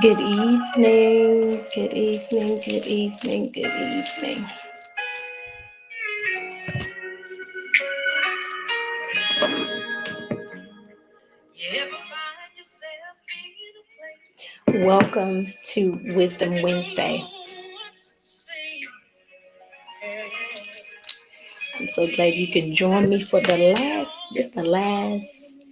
Good evening, good evening, good evening, good evening. Welcome to Wisdom Wednesday. I'm so glad you can join me for the last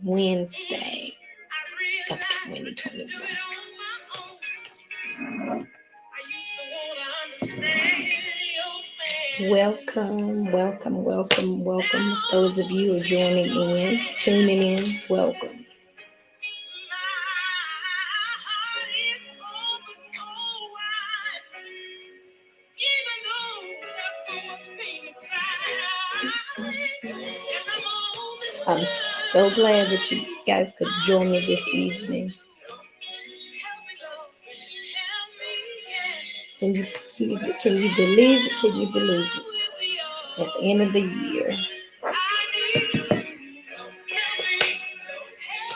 Wednesday of 2021. Welcome, welcome, welcome, welcome. Those of you who are joining in, tuning in, welcome. I'm so glad that you guys could join me this evening. Can you can you believe it? Can you believe it? At the end of the year,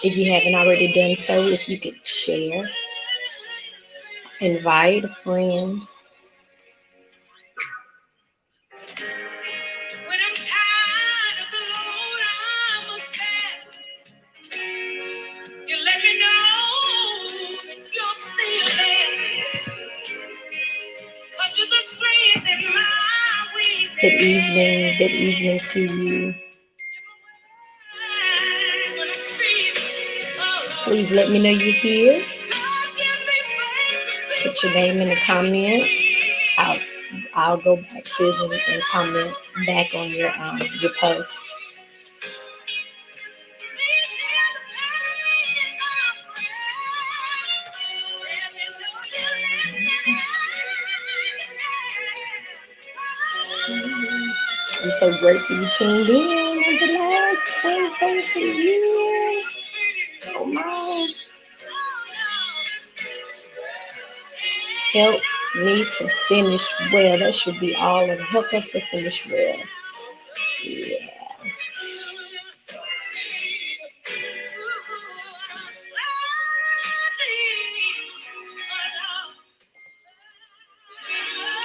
if you haven't already done so, if you could share, invite a friend. Good evening to you. Please let me know you're here. Put your name in the comments. I'll I'll go back to them and comment back on your post. I'm so grateful you tuned in on the last Wednesday of the year. Oh my. Help me to finish well. That should be all of it. Help us to finish well. Yeah.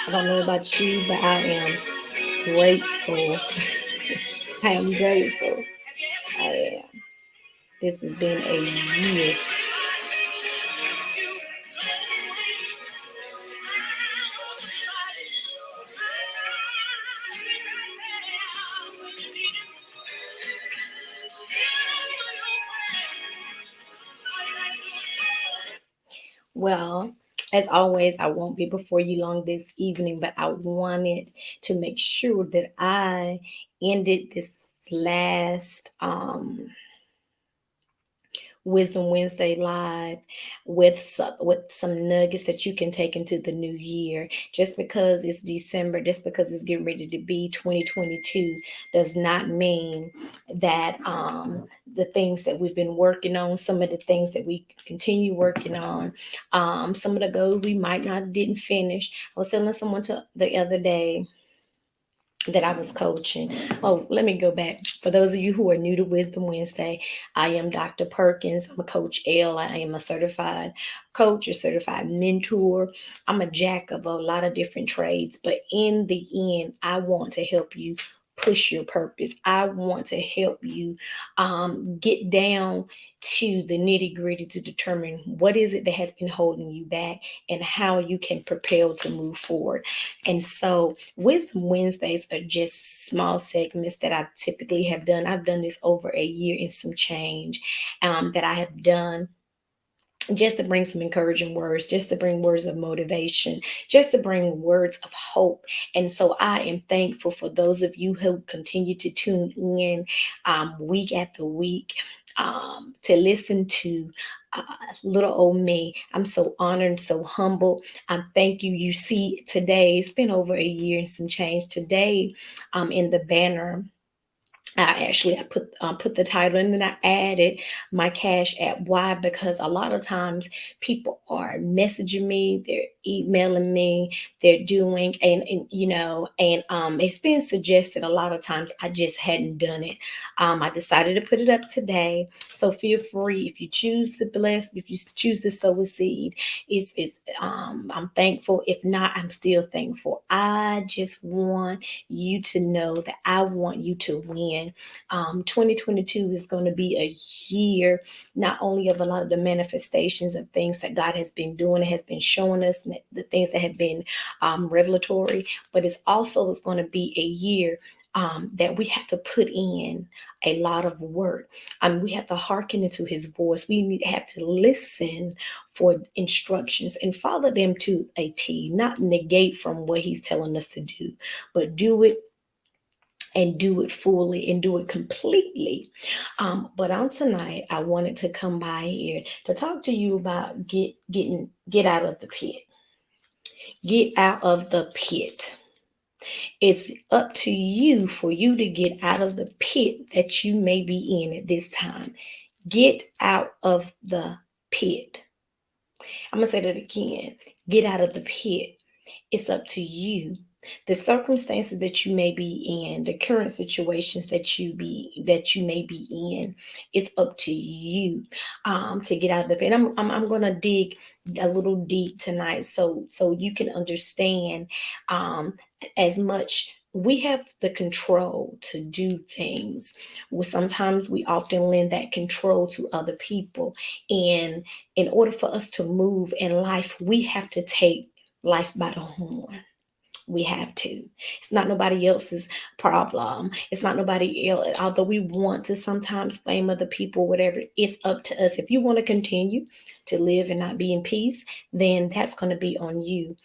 I don't know about you, but I am grateful. I am grateful. I am. This has been a year. Well, as always, I won't be before you long this evening, but I wanted to make sure that I ended this last Wisdom Wednesday live with some nuggets that you can take into the new year. Just because it's December, just because it's getting ready to be 2022, does not mean that the things that we've been working on, some of the things that we continue working on, some of the goals we might not didn't finish. I was telling someone the other day that I was coaching. Oh, let me go back. For those of you who are new to Wisdom Wednesday, I am Dr. Perkins. I'm a Coach L. I am a certified coach, a certified mentor. I'm a jack of a lot of different trades, but in the end, I want to help you push your purpose. I want to help you get down to the nitty gritty to determine what is it that has been holding you back and how you can propel to move forward. And so Wisdom Wednesdays are just small segments that I typically have done. I've done this over a year and some change that I have done just to bring some encouraging words, just to bring words of motivation, just to bring words of hope. And so I am thankful for those of you who continue to tune in week after week to listen to uh, little old me. I'm so honored and so humble. Thank you. You see, today, it's been over a year and some change. Today, in the banner, I put the title and then I added my Cash App. Why? Because a lot of times people are messaging me, they're emailing me, they're doing and it's been suggested a lot of times. I just hadn't done it. I decided to put it up today. So feel free if you choose to bless, if you choose to sow a seed. I'm thankful. If not, I'm still thankful. I just want you to know that I want you to win. 2022 is going to be a year not only of a lot of the manifestations of things that God has been doing, has been showing us, and the things that have been revelatory, but it's also is going to be a year that we have to put in a lot of work. We have to hearken into His voice. Have to listen for instructions and follow them to a T, not negate from what He's telling us to do, but do it and do it fully and do it completely. But on tonight, I wanted to come by here to talk to you about get out of the pit. Get out of the pit. It's up to you for you to get out of the pit that you may be in at this time. Get out of the pit. I'm going to say that again. Get out of the pit. It's up to you. The circumstances that you may be in, the current situations that you may be in, it's up to you to get out of the pit. I'm gonna dig a little deep tonight, so you can understand um, as much. We have the control to do things. Well, sometimes we often lend that control to other people, and in order for us to move in life, we have to take life by the horn. We have to. It's not nobody else's problem. It's not nobody else. Although we want to sometimes blame other people, whatever, it's up to us. If you want to continue to live and not be in peace, then that's going to be on you.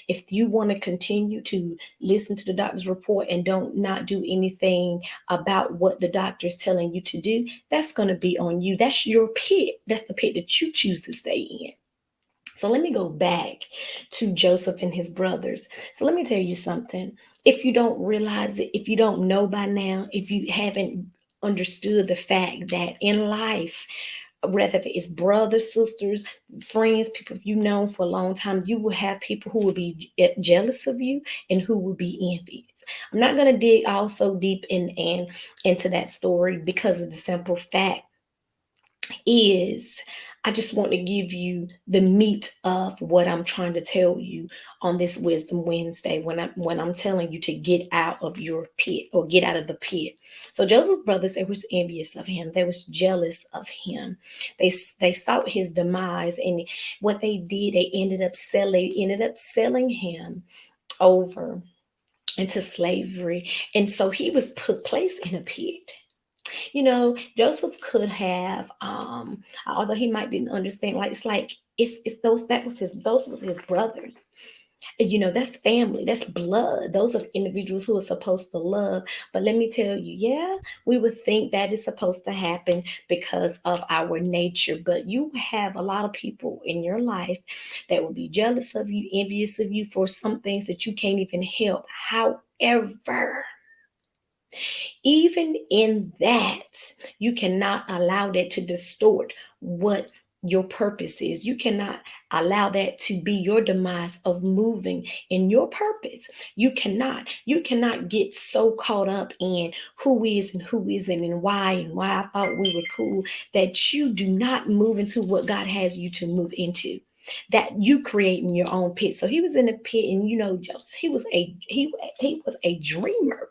If you want to continue to listen to the doctor's report and don't not do anything about what the doctor is telling you to do, that's going to be on you. That's your pit. That's the pit that you choose to stay in. So let me go back to Joseph and his brothers. So let me tell you something. If you don't realize it, if you don't know by now, if you haven't understood the fact that in life, whether it's brothers, sisters, friends, people you've known for a long time, you will have people who will be jealous of you and who will be envious. I'm not going to dig all so deep into that story because of the simple fact is I just want to give you the meat of what I'm trying to tell you on this Wisdom Wednesday when I'm telling you to get out of your pit or get out of the pit. So Joseph's brothers, they was envious of him. They was jealous of him. They sought his demise, and what they did, they ended up selling him over into slavery, and so he was placed in a pit. Joseph could have, although he might didn't understand, like it's those was his brothers. That's family, that's blood. Those are individuals who are supposed to love. But let me tell you, yeah, we would think that is supposed to happen because of our nature. But you have a lot of people in your life that will be jealous of you, envious of you for some things that you can't even help. However, even in that, you cannot allow that to distort what your purpose is. You cannot allow that to be your demise of moving in your purpose. You cannot get so caught up in who is and who isn't and why I thought we were cool that you do not move into what God has you to move into. That you create in your own pit. So he was in a pit, and Joseph, he was a dreamer.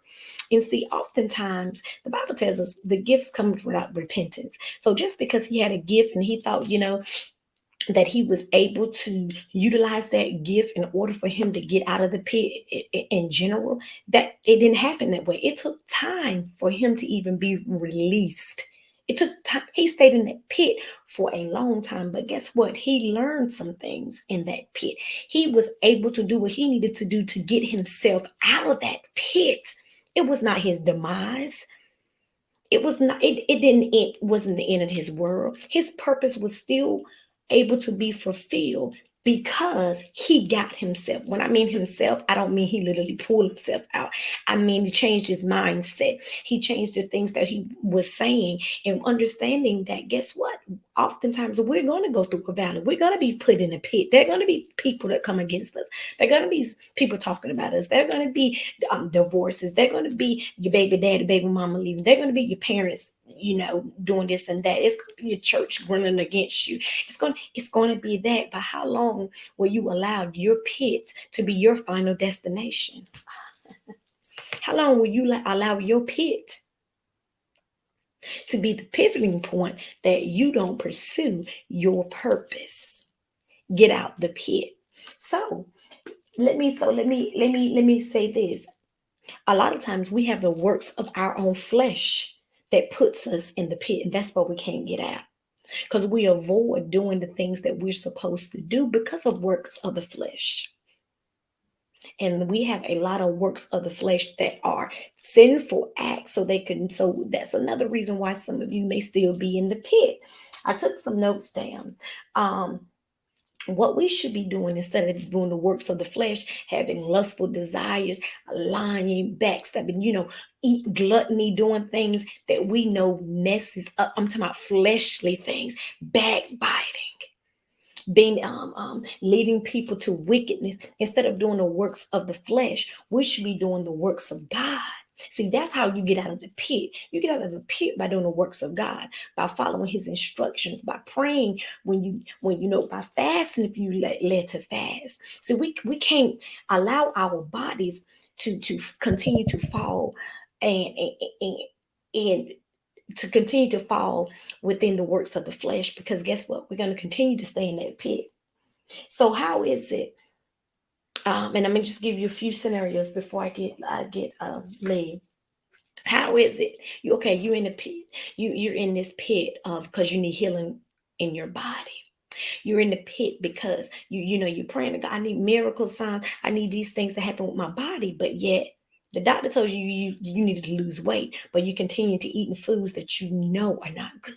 And see, oftentimes the Bible tells us the gifts come without repentance. So just because he had a gift and he thought, that he was able to utilize that gift in order for him to get out of the pit in general, that it didn't happen that way. It took time for him to even be released. It took time. He stayed in that pit for a long time, but guess what? He learned some things in that pit. He was able to do what he needed to do to get himself out of that pit. It was not his demise. It was not, it wasn't the end of his world. His purpose was still able to be fulfilled. because he got himself. When I mean himself, I don't mean he literally pulled himself out. I mean, he changed his mindset. He changed the things that he was saying and understanding that, guess what? Oftentimes we're going to go through a valley. We're going to be put in a pit. There are going to be people that come against us. There are going to be people talking about us. There are going to be divorces. There are going to be your baby daddy, baby mama leaving. There are going to be your parents, doing this and that. It's going to be your church running against you. It's going to be that. But how long will you allow your pit to be your final destination? How long will you allow your pit to be the pivoting point that you don't pursue your purpose? Get out the pit. So let me say this. A lot of times we have the works of our own flesh that puts us in the pit, and that's what we can't get out, because we avoid doing the things that we're supposed to do because of works of the flesh. And we have a lot of works of the flesh that are sinful acts, so that's another reason why some of you may still be in the pit. I took some notes down. What we should be doing, instead of doing the works of the flesh, having lustful desires, lying, backstabbing, eat gluttony, doing things that we know messes up. I'm talking about fleshly things, backbiting, being leading people to wickedness. Instead of doing the works of the flesh, we should be doing the works of God. See, that's how you get out of the pit. You get out of the pit by doing the works of God, by following his instructions, by praying, by fasting if you led to fast. See, we can't allow our bodies to continue to fall and to continue to fall within the works of the flesh, because guess what? We're going to continue to stay in that pit. So how is it? And I'm gonna just give you a few scenarios before I get led. How is it? You're in the pit. You're in this pit of because you need healing in your body. You're in the pit because you're praying to God. I need miracle signs. I need these things to happen with my body, but yet the doctor told you needed to lose weight, but you continue to eating foods that you know are not good.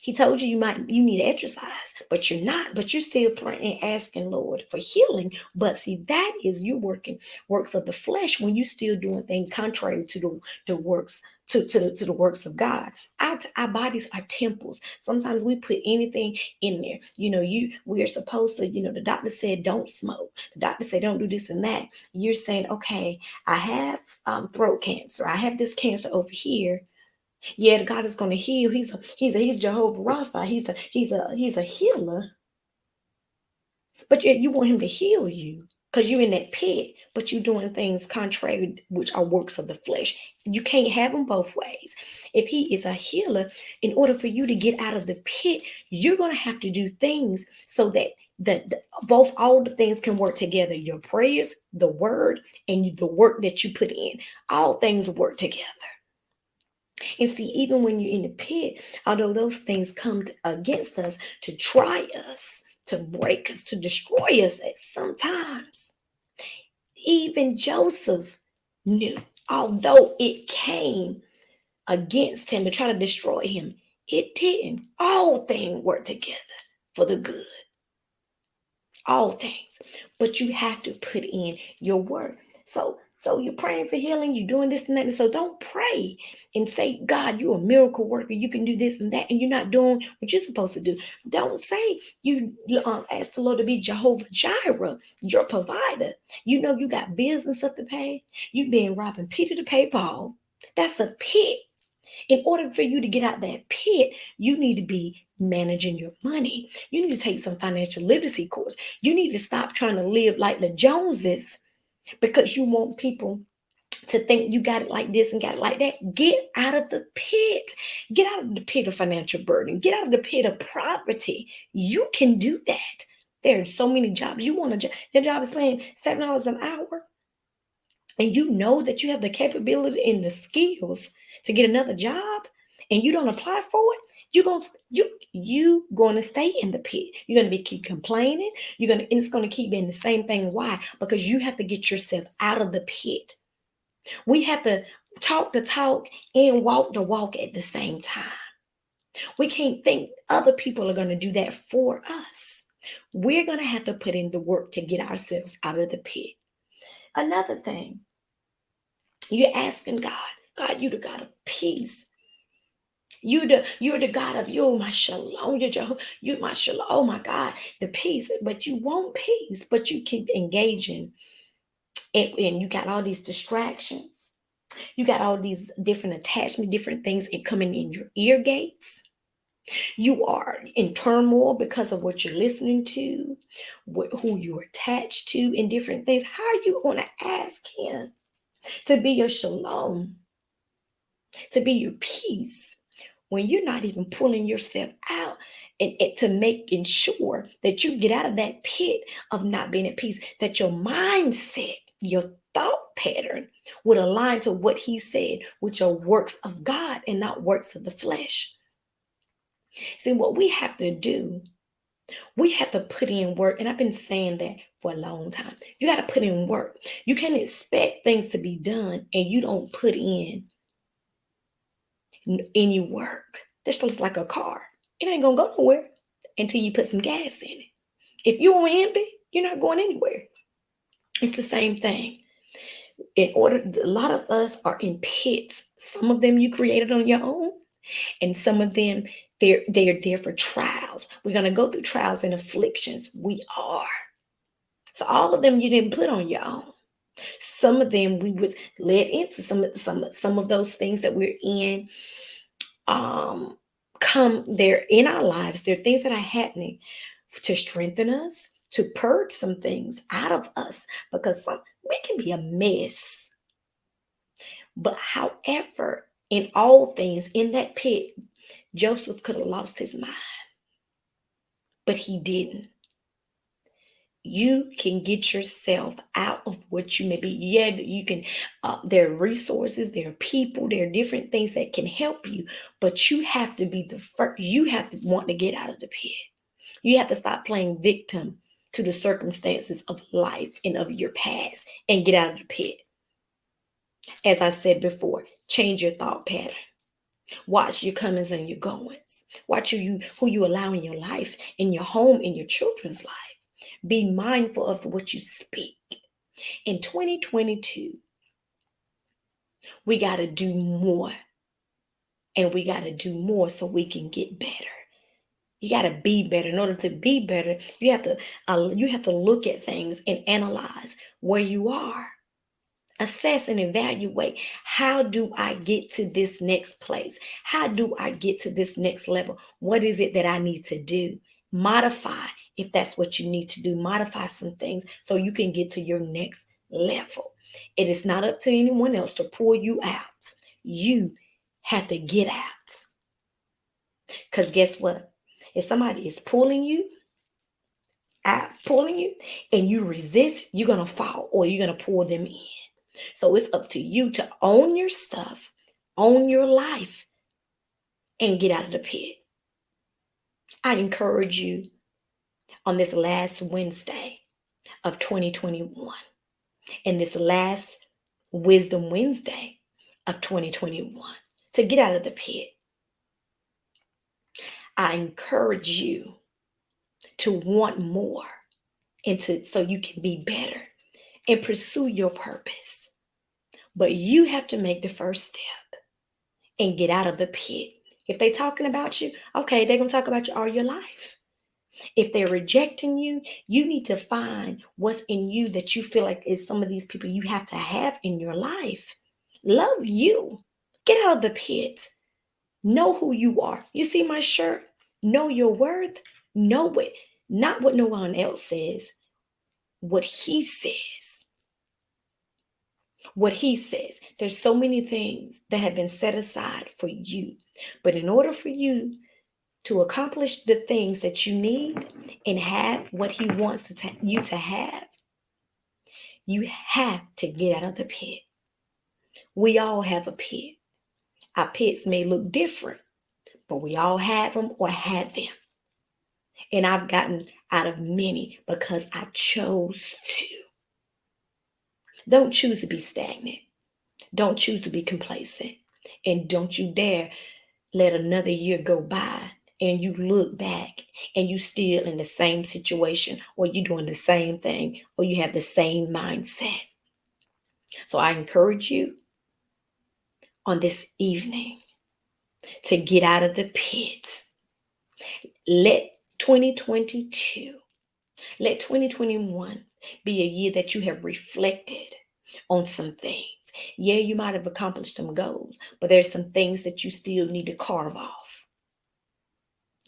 He told you need to exercise, but you're not. But you're still praying, asking Lord for healing. But see, that is you working works of the flesh when you still doing things contrary to the works to the works of God. Our bodies are temples. Sometimes we put anything in there. We are supposed to. The doctor said don't smoke. The doctor said don't do this and that. You're saying, okay, I have throat cancer. I have this cancer over here. Yeah, God is going to heal. He's Jehovah Rapha. He's a healer. But yet you want him to heal you because you're in that pit, but you're doing things contrary, which are works of the flesh. You can't have them both ways. If he is a healer, in order for you to get out of the pit, you're going to have to do things so that both all the things can work together. Your prayers, the word, and the work that you put in, all things work together. And see, even when you're in the pit, although those things come against us to try us, to break us, to destroy us at sometimes, even Joseph knew, although it came against him to try to destroy him, it didn't. All things work together for the good. All things. But you have to put in your work. So you're praying for healing, you're doing this and that. And so don't pray and say, God, you're a miracle worker. You can do this and that, and you're not doing what you're supposed to do. Don't say you ask the Lord to be Jehovah Jireh, your provider. You got business up to pay. You've been robbing Peter to pay Paul. That's a pit. In order for you to get out that pit, you need to be managing your money. You need to take some financial literacy course. You need to stop trying to live like the Joneses because you want people to think you got it like this and got it like that. Get out of the pit. Get out of the pit of financial burden. Get out of the pit of poverty. You can do that. There are so many jobs. You want a job. Your job is paying $7 an hour. And you know that you have the capability and the skills to get another job, and you don't apply for it, you gonna stay in the pit. You're gonna keep complaining. It's gonna keep being the same thing. Why? Because you have to get yourself out of the pit. We have to talk the talk and walk the walk at the same time. We can't think other people are gonna do that for us. We're going to have to put in the work to get ourselves out of the pit. Another thing, you're asking God, God, you the God of peace. You're the God of you, my shalom. You my shalom. Oh my God, the peace. But you want peace, but you keep engaging, and you got all these distractions. You got all these different attachment, different things coming in your ear gates. You are in turmoil because of what you're listening to, who you're attached to, and different things. How are you going to ask Him to be your shalom, to be your peace, when you're not even pulling yourself out and to making sure that you get out of that pit of not being at peace, that your mindset, your thought pattern would align to what He said, which are works of God and not works of the flesh. See, what we have to do, we have to put in work. And I've been saying that for a long time. You got to put in work. You can't expect things to be done and you don't put in any work. That's just like a car. It ain't going to go nowhere until you put some gas in it. If you are empty, you're not going anywhere. It's the same thing. A lot of us are in pits. Some of them you created on your own, and some of them they're there for trials. We're gonna go through trials and afflictions. We are. So all of them you didn't put on your own. Some of them we was led into some of those things that we're in. Come They're in our lives. They're things that are happening to strengthen us, to purge some things out of us, because we can be a mess. But however, in all things, in that pit, Joseph could have lost his mind, but he didn't. You can get yourself out of what you may be. Yeah, you can. There are resources, there are people, there are different things that can help you, but you have to be the first. You have to want to get out of the pit. You have to stop playing victim to the circumstances of life and of your past and get out of the pit. As I said before, change your thought pattern. Watch your comings and your goings. Watch who you allow in your life, in your home, in your children's life. Be mindful of what you speak. In 2022, we got to do more. And we got to do more so we can get better. You got to be better. In order to be better, you have to look at things and analyze where you are. Assess and evaluate. How do I get to this next place? How do I get to this next level? What is it that I need to do? Modify, if that's what you need to do. Modify some things so you can get to your next level. It is not up to anyone else to pull you out. You have to get out. Because guess what? If somebody is pulling you out, and you resist, you're going to fall, or you're going to pull them in. So it's up to you to own your stuff, own your life, and get out of the pit. I encourage you on this last Wednesday of 2021 and this last Wisdom Wednesday of 2021 to get out of the pit. I encourage you to want more so you can be better and pursue your purpose. But you have to make the first step and get out of the pit. If they're talking about you, okay, they're going to talk about you all your life. If they're rejecting you, you need to find what's in you that you feel like is some of these people you have to have in your life. Love you. Get out of the pit. Know who you are. You see my shirt? Know your worth. Know it. Not what no one else says. What He says. What He says. There's so many things that have been set aside for you. But in order for you to accomplish the things that you need and have what He wants you to have, you have to get out of the pit. We all have a pit. Our pits may look different, but we all have them or had them. And I've gotten out of many because I chose to. Don't choose to be stagnant. Don't choose to be complacent. And don't you dare let another year go by and you look back and you still in the same situation, or you doing the same thing, or you have the same mindset. So I encourage you on this evening to get out of the pit. Let 2022, let 2021 be a year that you have reflected on some things. Yeah, you might have accomplished some goals, but there's some things that you still need to carve off,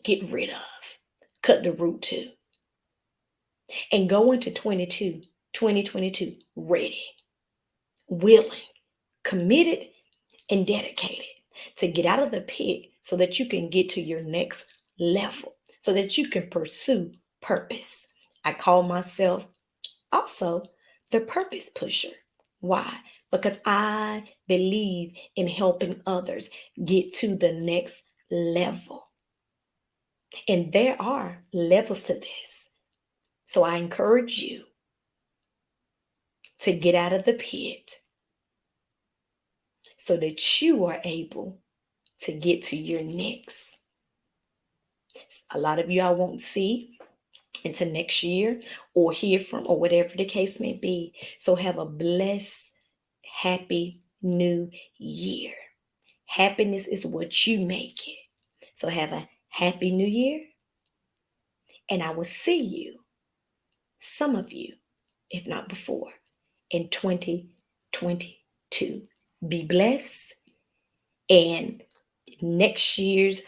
get rid of, cut the root to, and go into 2022 ready, willing, committed, and dedicated to get out of the pit so that you can get to your next level, so that you can pursue purpose. I call myself also the purpose pusher. Why? Because I believe in helping others get to the next level. And there are levels to this. So I encourage you to get out of the pit so that you are able to get to your next. A lot of you I won't see into next year or hear from, or whatever the case may be. So have a blessed, happy new year. Happiness is what you make it. So have a happy new year. And I will see you, some of you, if not before, in 2022. Be blessed. And next year's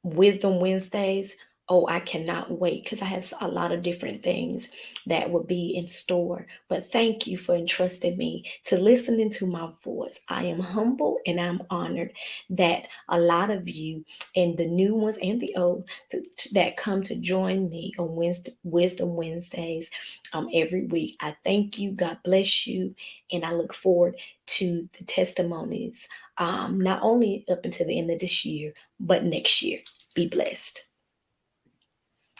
Wisdom Wednesdays, oh, I cannot wait because I have a lot of different things that will be in store. But thank you for entrusting me to listening to my voice. I am humble and I'm honored that a lot of you, and the new ones and the old, that come to join me on Wisdom Wednesdays every week. I thank you. God bless you. And I look forward to the testimonies, not only up until the end of this year, but next year. Be blessed.